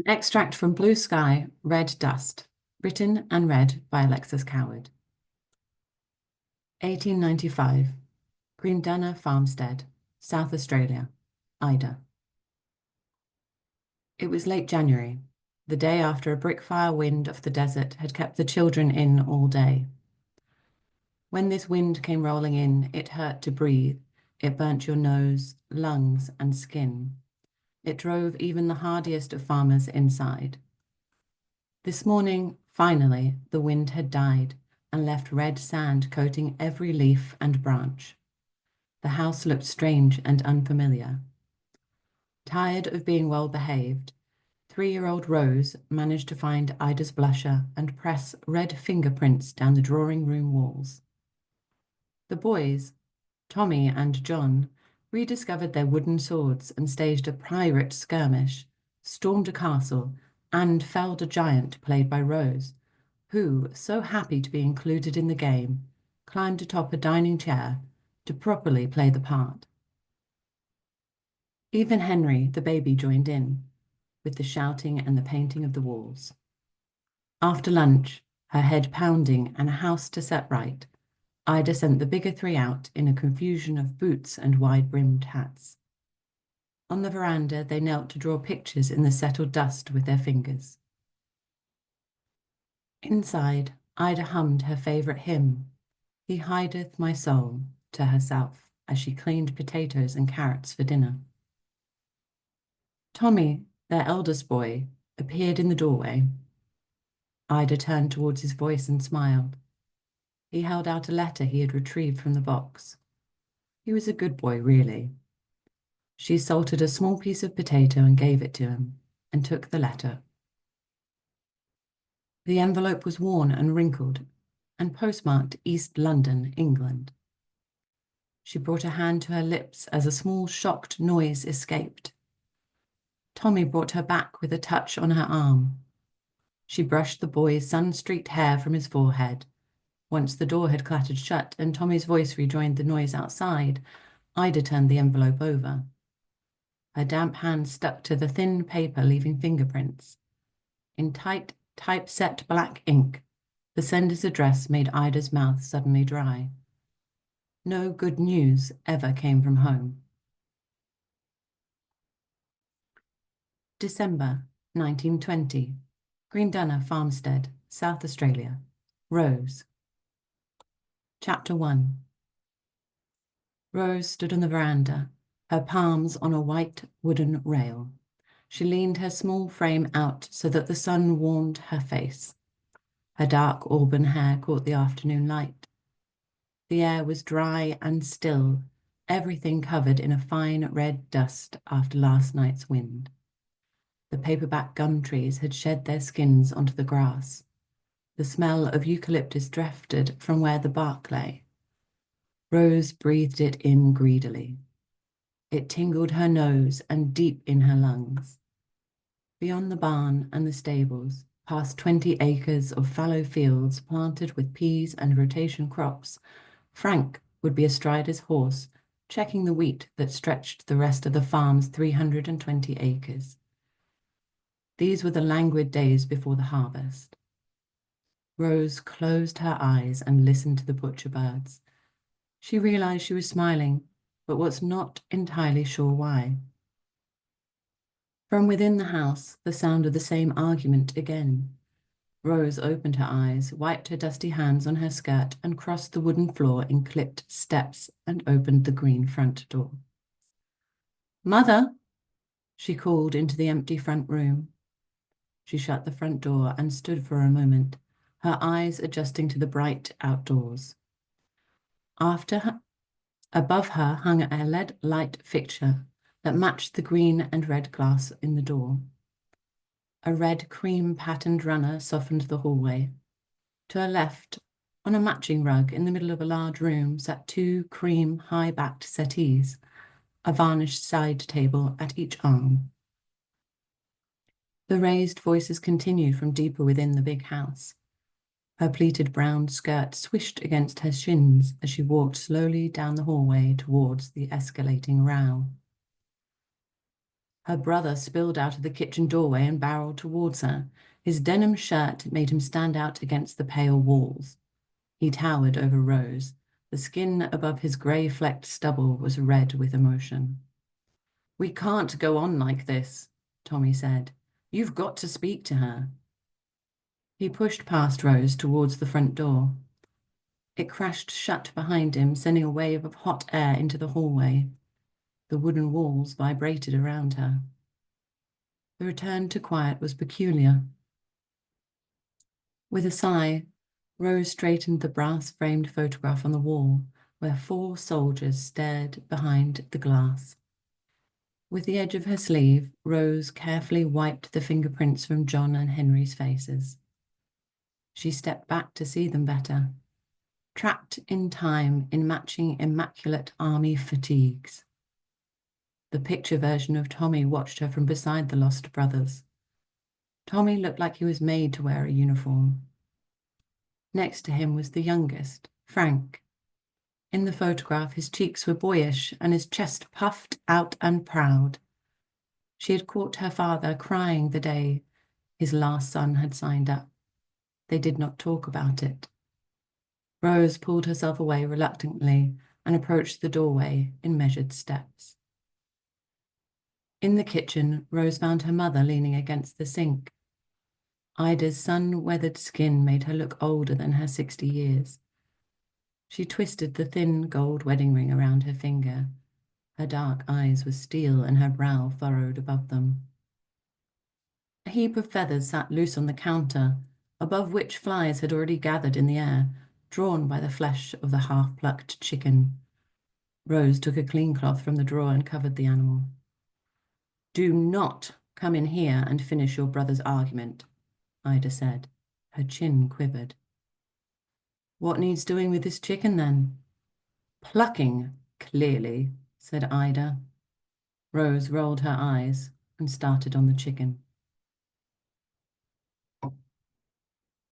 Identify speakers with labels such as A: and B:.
A: Extract from Blue Sky, Red Dust, written and read by Alexis Coward. 1895, Greendunner Farmstead, South Australia, Ida. It was late January, the day after a brick-fire wind off the desert had kept the children in all day. When this wind came rolling in, it hurt to breathe. It burnt your nose, lungs, and skin. It drove even the hardiest of farmers inside. This morning, finally, the wind had died and left red sand coating every leaf and branch. The house looked strange and unfamiliar. Tired of being well-behaved, 3-year-old Rose managed to find Ida's blusher and press red fingerprints down the drawing room walls. The boys, Tommy and John, rediscovered their wooden swords and staged a pirate skirmish, stormed a castle, and felled a giant played by Rose, who, so happy to be included in the game, climbed atop a dining chair to properly play the part. Even Henry, the baby, joined in, with the shouting and the painting of the walls. After lunch, her head pounding and a house to set right, Ida sent the bigger three out in a confusion of boots and wide-brimmed hats. On the veranda, they knelt to draw pictures in the settled dust with their fingers. Inside, Ida hummed her favourite hymn, "He hideth my soul," to herself as she cleaned potatoes and carrots for dinner. Tommy, their eldest boy, appeared in the doorway. Ida turned towards his voice and smiled. He held out a letter he had retrieved from the box. He was a good boy, really. She salted a small piece of potato and gave it to him, and took the letter. The envelope was worn and wrinkled, and postmarked East London, England. She brought a hand to her lips as a small shocked noise escaped. Tommy brought her back with a touch on her arm. She brushed the boy's sun-streaked hair from his forehead. Once the door had clattered shut and Tommy's voice rejoined the noise outside, Ida turned the envelope over. Her damp hand stuck to the thin paper, leaving fingerprints. In tight, typeset black ink, the sender's address made Ida's mouth suddenly dry. No good news ever came from home. December 1920, Greendunner Farmstead, South Australia, Rose. Chapter 1. Rose stood on the veranda, her palms on a white wooden rail. She leaned her small frame out so that the sun warmed her face. Her dark auburn hair caught the afternoon light. The air was dry and still, everything covered in a fine red dust after last night's wind. The paperback gum trees had shed their skins onto the grass. The smell of eucalyptus drifted from where the bark lay. Rose breathed it in greedily. It tingled her nose and deep in her lungs. Beyond the barn and the stables, past 20 acres of fallow fields planted with peas and rotation crops, Frank would be astride his horse, checking the wheat that stretched the rest of the farm's 320 acres. These were the languid days before the harvest. Rose closed her eyes and listened to the butcher birds. She realized she was smiling, but was not entirely sure why. From within the house, the sound of the same argument again. Rose opened her eyes, wiped her dusty hands on her skirt, and crossed the wooden floor in clipped steps and opened the green front door. "Mother," she called into the empty front room. She shut the front door and stood for a moment, her eyes adjusting to the bright outdoors. Above her hung a LED light fixture that matched the green and red glass in the door. A red cream-patterned runner softened the hallway. To her left, on a matching rug in the middle of a large room, sat 2 cream high-backed settees, a varnished side table at each arm. The raised voices continued from deeper within the big house. Her pleated brown skirt swished against her shins as she walked slowly down the hallway towards the escalating row. Her brother spilled out of the kitchen doorway and barreled towards her. His denim shirt made him stand out against the pale walls. He towered over Rose. The skin above his grey-flecked stubble was red with emotion. "We can't go on like this," Tommy said. "You've got to speak to her." He pushed past Rose towards the front door. It crashed shut behind him, sending a wave of hot air into the hallway. The wooden walls vibrated around her. The return to quiet was peculiar. With a sigh, Rose straightened the brass-framed photograph on the wall, where 4 soldiers stared behind the glass. With the edge of her sleeve, Rose carefully wiped the fingerprints from John and Henry's faces. She stepped back to see them better, trapped in time in matching immaculate army fatigues. The picture version of Tommy watched her from beside the lost brothers. Tommy looked like he was made to wear a uniform. Next to him was the youngest, Frank. In the photograph, his cheeks were boyish and his chest puffed out and proud. She had caught her father crying the day his last son had signed up. They did not talk about it. Rose pulled herself away reluctantly and approached the doorway in measured steps. In the kitchen, Rose found her mother leaning against the sink. Ida's sun-weathered skin made her look older than her 60 years. She twisted the thin gold wedding ring around her finger. Her dark eyes were steel and her brow furrowed above them. A heap of feathers sat loose on the counter, above which flies had already gathered in the air, drawn by the flesh of the half-plucked chicken. Rose took a clean cloth from the drawer and covered the animal. "Do not come in here and finish your brother's argument," Ida said. Her chin quivered. "What needs doing with this chicken, then?" "Plucking, clearly," said Ida. Rose rolled her eyes and started on the chicken.